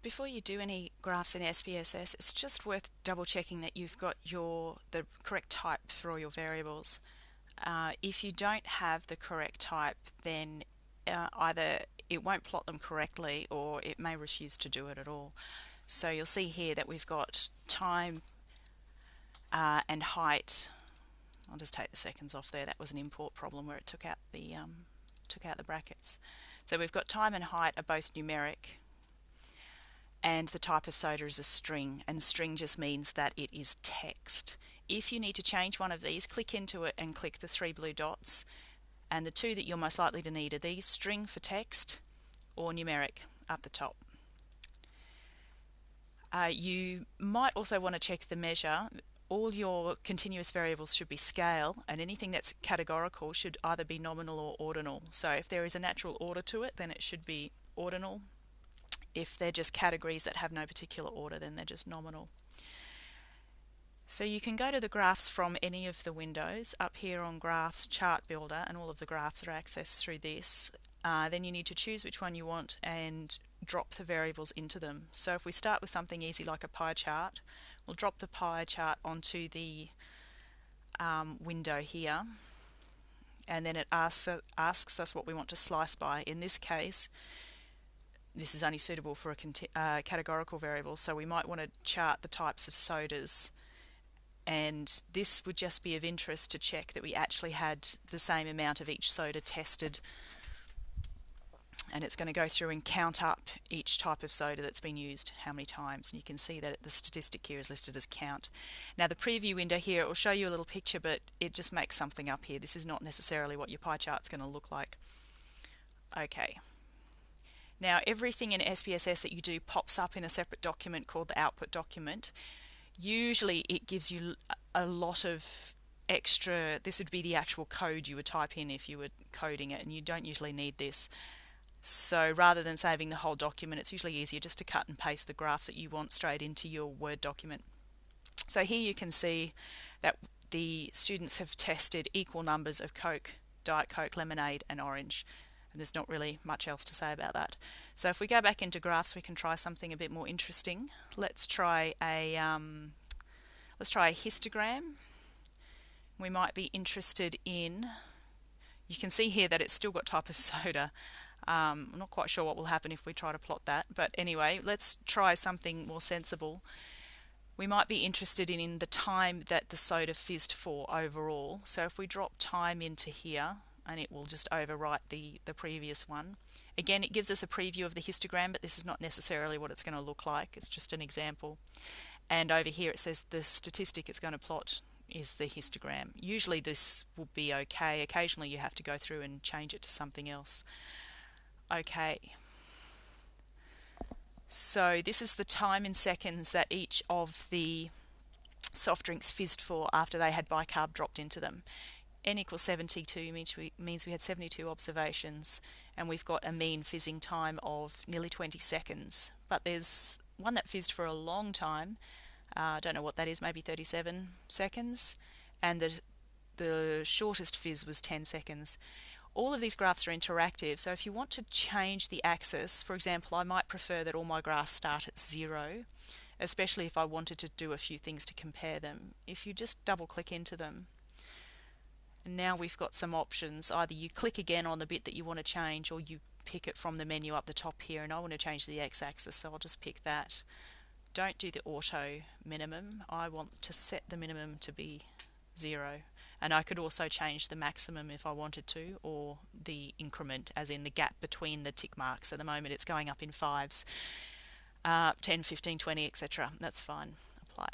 Before you do any graphs in SPSS, it's just worth double checking that you've got the correct type for all your variables. If you don't have the correct type, then either it won't plot them correctly or it may refuse to do it at all. So you'll see here that we've got time and height. I'll just take the seconds off there. That was an import problem where it took out the brackets. So we've got time and height are both numeric, and the type of soda is a string, and string just means that it is text. If you need to change one of these, click into it and click the 3 blue dots, and the two that you're most likely to need are these: string for text or numeric up the top. You might also want to check the measure. All your continuous variables should be scale, and anything that's categorical should either be nominal or ordinal. So if there is a natural order to it, then it should be ordinal. If they're just categories that have no particular order, then they're just nominal. So you can go to the graphs from any of the windows. Up here on Graphs, Chart Builder, and all of the graphs are accessed through this. Then you need to choose which one you want and drop the variables into them. So if we start with something easy like a pie chart, we'll drop the pie chart onto the window here, and then it asks us what we want to slice by. In this case, this is only suitable for a categorical variable, so we might want to chart the types of sodas, and this would just be of interest to check that we actually had the same amount of each soda tested, and it's going to go through and count up each type of soda that's been used how many times, and you can see that the statistic here is listed as count. Now the preview window here, it will show you a little picture, but it just makes something up here. This is not necessarily what your pie chart's going to look like. Okay. Now everything in SPSS that you do pops up in a separate document called the output document. Usually it gives you a lot of extra. This would be the actual code you would type in if you were coding it, and you don't usually need this. So rather than saving the whole document, it's usually easier just to cut and paste the graphs that you want straight into your Word document. So here you can see that the students have tested equal numbers of Coke, Diet Coke, lemonade and orange. And there's not really much else to say about that. So if we go back into graphs, we can try something a bit more interesting. Let's try a histogram. We might be interested in, you can see here that it's still got type of soda. I'm not quite sure what will happen if we try to plot that, but anyway, let's try something more sensible. We might be interested in the time that the soda fizzed for overall. So if we drop time into here, and it will just overwrite the previous one. Again, it gives us a preview of the histogram, but this is not necessarily what it's going to look like. It's just an example. And over here it says the statistic it's going to plot is the histogram. Usually this will be okay. Occasionally you have to go through and change it to something else. Okay. So this is the time in seconds that each of the soft drinks fizzed for after they had bicarb dropped into them. N equals 72 means we had 72 observations, and we've got a mean fizzing time of nearly 20 seconds. But there's one that fizzed for a long time. I don't know what that is, maybe 37 seconds, and the shortest fizz was 10 seconds. All of these graphs are interactive, so if you want to change the axis, for example, I might prefer that all my graphs start at 0, especially if I wanted to do a few things to compare them. If you just double click into them, and now we've got some options. Either you click again on the bit that you want to change, or you pick it from the menu up the top here, and I want to change the x-axis, so I'll just pick that. Don't do the auto minimum. I want to set the minimum to be 0. And I could also change the maximum if I wanted to, or the increment, as in the gap between the tick marks. At the moment it's going up in 5s, 10, 15, 20, etc. That's fine. Apply.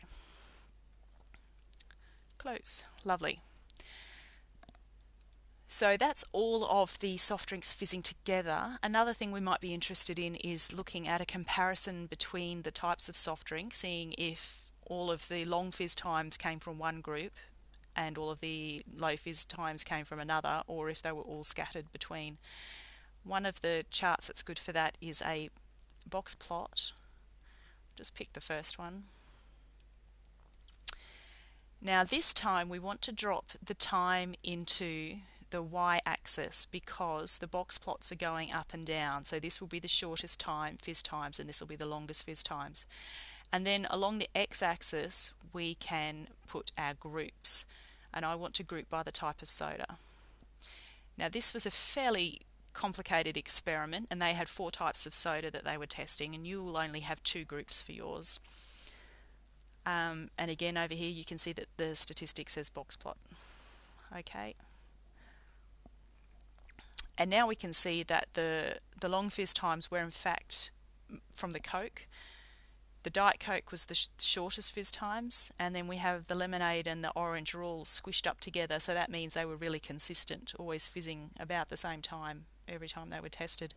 Close. Lovely. So that's all of the soft drinks fizzing together. Another thing we might be interested in is looking at a comparison between the types of soft drink, seeing if all of the long fizz times came from one group and all of the low fizz times came from another, or if they were all scattered between. One of the charts that's good for that is a box plot. Just pick the first one. Now this time we want to drop the time into the y-axis because the box plots are going up and down. So this will be the shortest time, fizz times, and this will be the longest fizz times. And then along the x-axis we can put our groups, and I want to group by the type of soda. Now this was a fairly complicated experiment, and they had 4 types of soda that they were testing, and you will only have 2 groups for yours. And again over here you can see that the statistic says box plot. Okay. And now we can see that the long fizz times were in fact from the Coke. The Diet Coke was the shortest fizz times, and then we have the lemonade and the orange are all squished up together, so that means they were really consistent, always fizzing about the same time every time they were tested.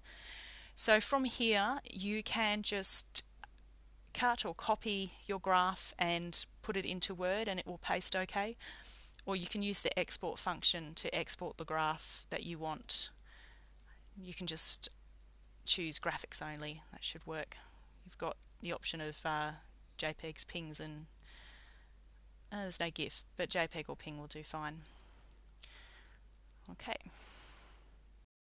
So from here you can just cut or copy your graph and put it into Word and it will paste okay, or you can use the export function to export the graph that you want. You can just choose graphics only, that should work. You've got the option of JPEGs, PNGs, and there's no GIF, but JPEG or PNG will do fine. Okay.